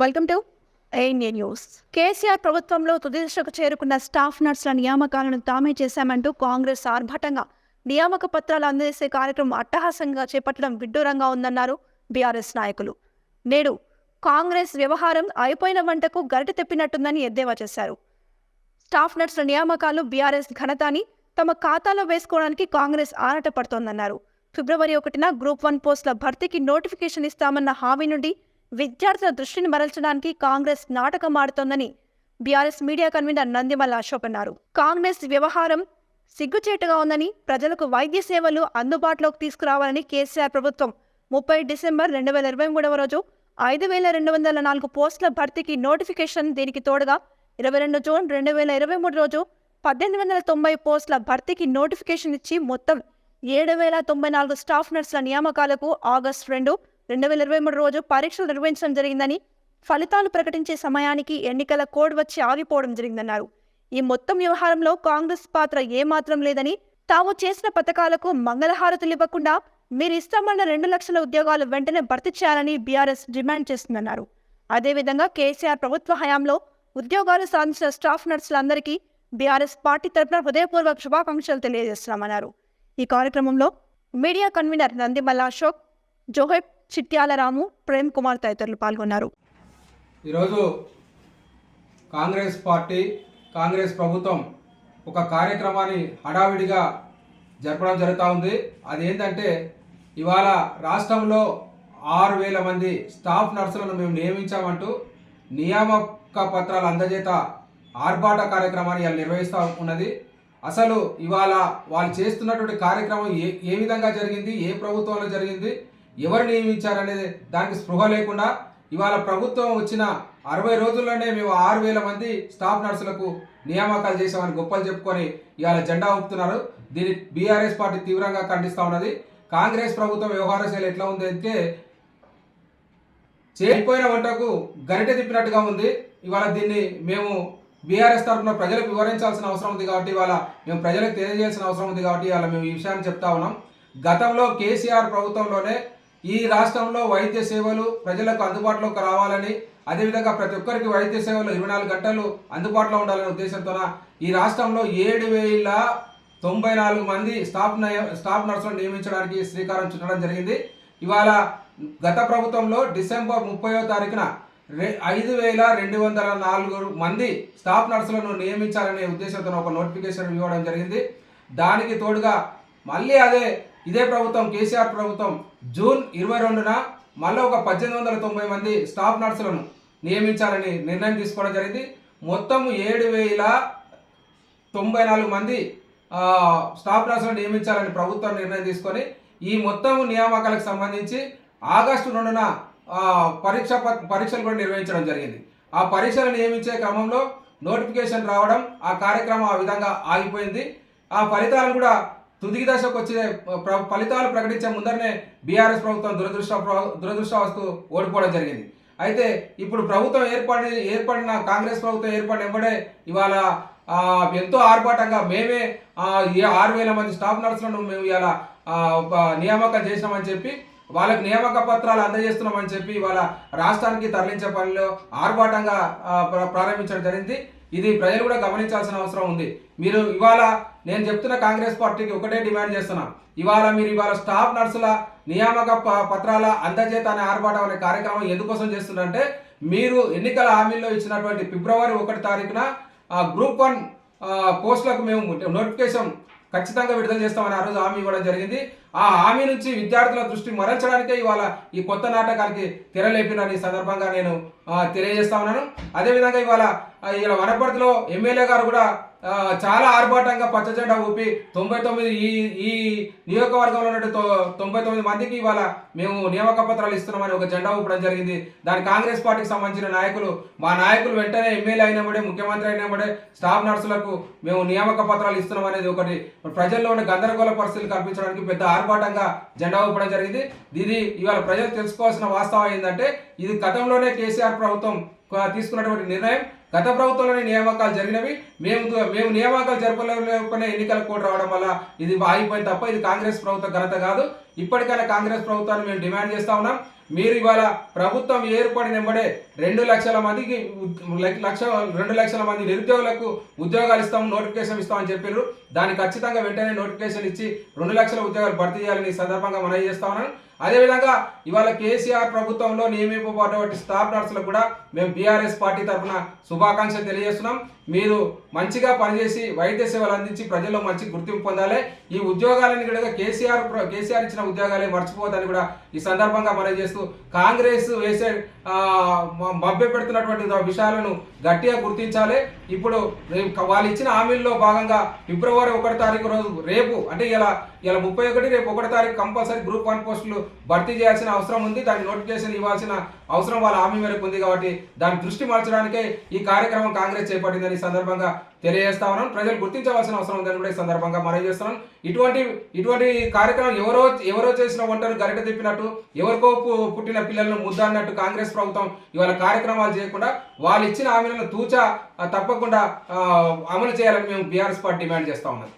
Welcome to ANA news. KCR ప్రభుత్వంలో తుది దశకు చేరుకున్న స్టాఫ్ నర్సుల నియామకాలను తామే చేశామంటూ కాంగ్రెస్ ఆర్భాటంగా నియామక పత్రాలు అందజేసే కార్యక్రమం అట్టహాసంగా చేపట్టడం విడ్డూరంగా ఉందన్నారు బీఆర్ఎస్ నాయకులు. నేడు కాంగ్రెస్ వ్యవహారం అయిపోయిన వంటకు గరిటె తెప్పినట్టుందని ఎద్దేవా చేశారు. స్టాఫ్ నర్సుల నియామకాలు బీఆర్ఎస్ ఘనత అని తమ ఖాతాలో వేసుకోవడానికి కాంగ్రెస్ ఆరాటపడుతోందన్నారు. ఫిబ్రవరి 1న గ్రూప్ 1 పోస్టుల భర్తీకి నోటిఫికేషన్ ఇస్తామన్న హామీ నుండి విద్యార్థుల దృష్టిని మరల్చడానికి కాంగ్రెస్ నాటకం ఆడుతోందని బీఆర్ఎస్ మీడియా కన్వీనర్ నందిమల్ల అశోక్ అన్నారు. కాంగ్రెస్ వ్యవహారం సిగ్గుచేటుగా ఉందని, ప్రజలకు వైద్య సేవలు అందుబాటులోకి తీసుకురావాలని కేసీఆర్ ప్రభుత్వం 30 డిసెంబర్ 2023 రోజు 5204 పోస్టుల భర్తీకి నోటిఫికేషన్, దీనికి తోడుగా 22 జూన్ 2023 రోజు 1890 పోస్టుల భర్తీకి నోటిఫికేషన్ ఇచ్చి మొత్తం 7094 స్టాఫ్ నర్సుల నియామకాలకు ఆగస్టు 2, 2023 రోజు పరీక్షలు నిర్వహించడం జరిగిందని, ఫలితాలు ప్రకటించే సమయానికి ఎన్నికల కోడ్ వచ్చి ఆగిపోవడం జరిగిందన్నారు. ఈ మొత్తం వ్యవహారంలో కాంగ్రెస్ పాత్ర ఏమాత్రం లేదని, తాము చేసిన పథకాలకు మంగళహారతులు ఇవ్వకుండా మీరు ఇస్తామన్న 2 లక్షల ఉద్యోగాలు వెంటనే భర్తీ చేయాలని బీఆర్ఎస్ డిమాండ్ చేస్తుందన్నారు. అదేవిధంగా కేసీఆర్ ప్రభుత్వ హయాంలో ఉద్యోగాలు సాధించిన స్టాఫ్ నర్సులందరికీ బీఆర్ఎస్ పార్టీ తరఫున హృదయపూర్వక శుభాకాంక్షలు తెలియజేస్తున్నామన్నారు. ఈ కార్యక్రమంలో మీడియా కన్వీనర్ నందిమల్ల అశోక్, జోహెబ్ చిట్యాల రాము, ప్రేమ్ కుమార్ తదితరులు పాల్గొన్నారు. ఈరోజు కాంగ్రెస్ పార్టీ, కాంగ్రెస్ ప్రభుత్వం ఒక కార్యక్రమాన్ని హడావిడిగా జరపడం జరుగుతూ ఉంది. అదేంటంటే ఇవాళ రాష్ట్రంలో 6000 మంది స్టాఫ్ నర్సులను మేము నియమించామంటూ నియామక పత్రాలు అందజేత ఆర్భాట కార్యక్రమాన్ని ఇవాళ నిర్వహిస్తూ ఉన్నది. అసలు ఇవాళ వాళ్ళు చేస్తున్నటువంటి కార్యక్రమం ఏ విధంగా జరిగింది, ఏ ప్రభుత్వంలో జరిగింది, ఎవరు నియమించారనేది దానికి స్పృహ లేకుండా ఇవాళ ప్రభుత్వం వచ్చిన 60 రోజుల్లోనే మేము 6000 మంది స్టాఫ్ నర్సులకు నియామకాలు చేసామని గొప్పలు చెప్పుకొని ఇవాళ జెండా ఊపుతున్నారు. దీన్ని బీఆర్ఎస్ పార్టీ తీవ్రంగా ఖండిస్తూ ఉన్నది. కాంగ్రెస్ ప్రభుత్వం వ్యవహార శైలి ఎట్లా ఉంది అంటే చేరిపోయిన వంటకు గరిటె తిప్పినట్టుగా ఉంది. ఇవాళ దీన్ని మేము బీఆర్ఎస్ తరఫున ప్రజలకు వివరించాల్సిన అవసరం ఉంది కాబట్టి, ఇవాళ మేము ప్రజలకు తెలియజేయాల్సిన అవసరం ఉంది కాబట్టి ఇవాళ మేము ఈ విషయాన్ని చెప్తా ఉన్నాం. గతంలో కేసీఆర్ ప్రభుత్వంలోనే ఈ రాష్ట్రంలో వైద్య సేవలు ప్రజలకు అందుబాటులోకి రావాలని, అదేవిధంగా ప్రతి ఒక్కరికి వైద్య సేవలు 24 గంటలు అందుబాటులో ఉండాలనే ఉద్దేశంతో ఈ రాష్ట్రంలో 7094 మంది స్టాఫ్ నర్సులను నియమించడానికి శ్రీకారం చుట్టడం జరిగింది. ఇవాళ గత ప్రభుత్వంలో డిసెంబర్ 30వ తారీఖున 5204 మంది స్టాఫ్ నర్సులను నియమించాలనే ఉద్దేశంతో ఒక నోటిఫికేషన్ ఇవ్వడం జరిగింది. దానికి తోడుగా మళ్ళీ ఇదే ప్రభుత్వం, కేసీఆర్ ప్రభుత్వం జూన్ 22న మళ్ళీ ఒక 1890 మంది స్టాఫ్ నర్సులను నియమించాలని నిర్ణయం తీసుకోవడం జరిగింది. మొత్తం 7094 మంది స్టాఫ్ నర్సులను నియమించాలని ప్రభుత్వం నిర్ణయం తీసుకొని ఈ మొత్తం నియామకాలకు సంబంధించి ఆగస్టు 2న పరీక్షలు కూడా నిర్వహించడం జరిగింది. ఆ పరీక్షలు నియమించే క్రమంలో నోటిఫికేషన్ రావడం, ఆ కార్యక్రమం ఆ విధంగా ఆగిపోయింది. ఆ ఫలితాలు కూడా తుది దశకు వచ్చే ఫలితాలు ప్రకటించే ముందరనే బీఆర్ఎస్ ప్రభుత్వం దురదృష్టవస్తు ఓడిపోవడం జరిగింది. అయితే ఇప్పుడు ప్రభుత్వం ఏర్పడిన కాంగ్రెస్ ప్రభుత్వం ఏర్పడిన వెంబడే ఇవాళ ఎంతో ఆర్భాటంగా మేమే 6000 మంది స్టాఫ్ నర్సులను మేము ఇవాళ నియామకం చేసినామని చెప్పి, వాళ్ళకి నియామక పత్రాలు అందజేస్తున్నామని చెప్పి ఇవాళ రాష్ట్రానికి తరలించే పనిలో ఆర్భాటంగా ప్రారంభించడం జరిగింది. ఇది ప్రజలు కూడా గమనించాల్సిన అవసరం ఉంది. మీరు ఇవాళ నేను చెప్తున్న కాంగ్రెస్ పార్టీకి ఒకటే డిమాండ్ చేస్తున్నాం. మీరు ఇవాళ స్టాఫ్ నర్సుల నియామక పత్రాల అందజేత అనే ఆర్భాటం అనే కార్యక్రమం ఎందుకోసం చేస్తున్నారంటే, మీరు ఎన్నికల హామీల్లో ఇచ్చినటువంటి ఫిబ్రవరి 1 తారీఖున గ్రూప్ 1 పోస్టులకు మేము నోటిఫికేషన్ ఖచ్చితంగా విడుదల చేస్తామని ఆ రోజు హామీ ఇవ్వడం జరిగింది. ఆ హామీ నుంచి విద్యార్థుల దృష్టి మరల్చడానికే ఇవాళ ఈ కొత్త నాటకానికి తెరలేపినని సందర్భంగా నేను తెలియజేస్తా ఉన్నాను. అదేవిధంగా ఇవాళ వనపర్తిలో ఎమ్మెల్యే గారు కూడా చాలా ఆర్భాటంగా పచ్చజెండా ఊపి 99 ఈ నియోజకవర్గంలో ఉన్న 99 మందికి ఇవాళ మేము నియామక పత్రాలు ఇస్తున్నామని ఒక జెండా ఊపడం జరిగింది. దాని కాంగ్రెస్ పార్టీకి సంబంధించిన మా నాయకులు వెంటనే ఎమ్మెల్యే అయినప్పుడే, ముఖ్యమంత్రి అయినప్పుడే స్టాఫ్ నర్సులకు మేము నియామక పత్రాలు ఇస్తున్నాం అనేది ఒకటి ప్రజల్లో ఉన్న గందరగోళ పరిస్థితులు కల్పించడానికి పెద్ద ఆర్భాటంగా జెండా ఊపడం జరిగింది. ఇది ఇవాళ ప్రజలు తెలుసుకోవాల్సిన వాస్తవం ఏంటంటే, ఇది గతంలోనే కేసీఆర్ ప్రభుత్వం తీసుకున్నటువంటి నిర్ణయం. గత ప్రభుత్వంలోనే నియామకాలు జరిగినవి, మేము నియామకాలు జరపలేకపోయినా ఎన్నికల కోడ్ రావడం వల్ల ఇది ఆగిపోయింది తప్ప ఇది కాంగ్రెస్ ప్రభుత్వ ఘనత కాదు. ఇప్పటికైనా కాంగ్రెస్ ప్రభుత్వాన్ని మేము డిమాండ్ చేస్తా ఉన్నాం. మీరు ఇవాళ ప్రభుత్వం ఏర్పడిన వెంబడే 2 లక్షల మందికి 2 లక్షల మంది నిరుద్యోగులకు ఉద్యోగాలు ఇస్తాము, నోటిఫికేషన్ ఇస్తామని చెప్పారు. దానికి ఖచ్చితంగా వెంటనే నోటిఫికేషన్ ఇచ్చి 2 లక్షల ఉద్యోగాలు భర్తీ చేయాలని ఈ సందర్భంగా మనవి చేస్తా ఉన్నాను. అదేవిధంగా ఇవాళ కేసీఆర్ ప్రభుత్వంలో నియమింపబడినటువంటి స్టాఫ్ నర్సులకు కూడా మేము బీఆర్ఎస్ పార్టీ తరఫున శుభాకాంక్షలు తెలియజేస్తున్నాం. మీరు మంచిగా పనిచేసి వైద్య సేవలు అందించి ప్రజల్లో మంచి గుర్తింపు పొందాలి. ఈ ఉద్యోగాలని కూడా కేసీఆర్ ఇచ్చిన ఉద్యోగాలే మర్చిపోవద్దని కూడా ఈ సందర్భంగా మనవి చేస్తూ కాంగ్రెస్ వేసే మభ్య పెడుతున్నటువంటి విషయాలను గట్టిగా గుర్తించాలి. ఇప్పుడు వాళ్ళు ఇచ్చిన హామీల్లో భాగంగా ఫిబ్రవరి 1 తారీఖు రోజు రేపు అంటే ఇలా 31 రేపు 1 తారీఖు కంపల్సరీ గ్రూప్ 1 పోస్టులు భర్తీ చేయాల్సిన అవసరం ఉంది. దానికి నోటిఫికేషన్ ఇవ్వాల్సిన అవసరం వాళ్ళ హామీ మేరకు ఉంది. కాబట్టి దాని దృష్టి మార్చడానికే ఈ కార్యక్రమం కాంగ్రెస్ చేపట్టిందని ఈ సందర్భంగా తెలియజేస్తా ఉన్నాను. ప్రజలు గుర్తించవలసిన అవసరం ఉందని కూడా ఈ సందర్భంగా మనవి చేస్తున్నాను. ఇటువంటి కార్యక్రమం ఎవరో చేసిన వంటను గరిట తిప్పినట్టు, ఎవరికో పుట్టిన పిల్లలను ముద్ద అన్నట్టు కాంగ్రెస్ ప్రభుత్వం ఇవాళ కార్యక్రమాలు చేయకుండా వాళ్ళు ఇచ్చిన హామీలను తప్పకుండా అమలు చేయాలని మేము బీఆర్ఎస్ పార్టీ డిమాండ్ చేస్తా ఉన్నాం.